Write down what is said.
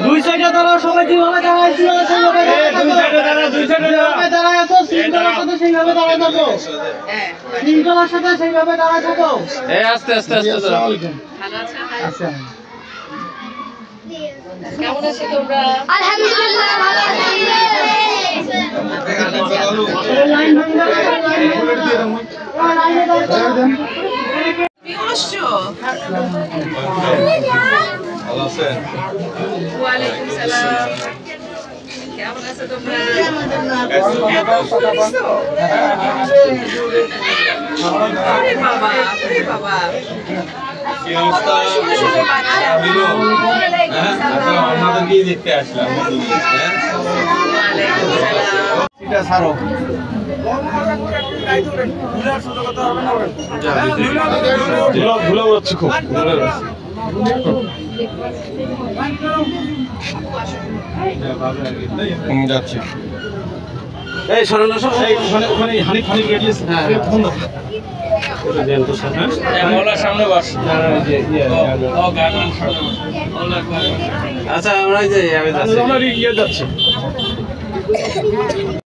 দুই সাইডে দাঁড়াও সবাই যেভাবে দাঁড়াইছিল সেইভাবে দাঁড়ায় আছো শৃঙ্খলার সাথে সেইভাবে দাঁড়ায় থাকো শৃঙ্খলার সাথে সেইভাবে দাঁড়ায় থাকো আস্তে আস্তে আস্তে আচ্ছা কেমন আছো তোমরা? আলহামদুলিল্লাহ ভালো আছি। ওয়ালাইকুম সালাম। কেমন আছো তোমরা? বাবা বাবা দেখতে আসলাম যাচ্ছে এই সরলা সব ওখানে হানিফ রেডিয়েছে সামনে বস আচ্ছা আমরা যাচ্ছি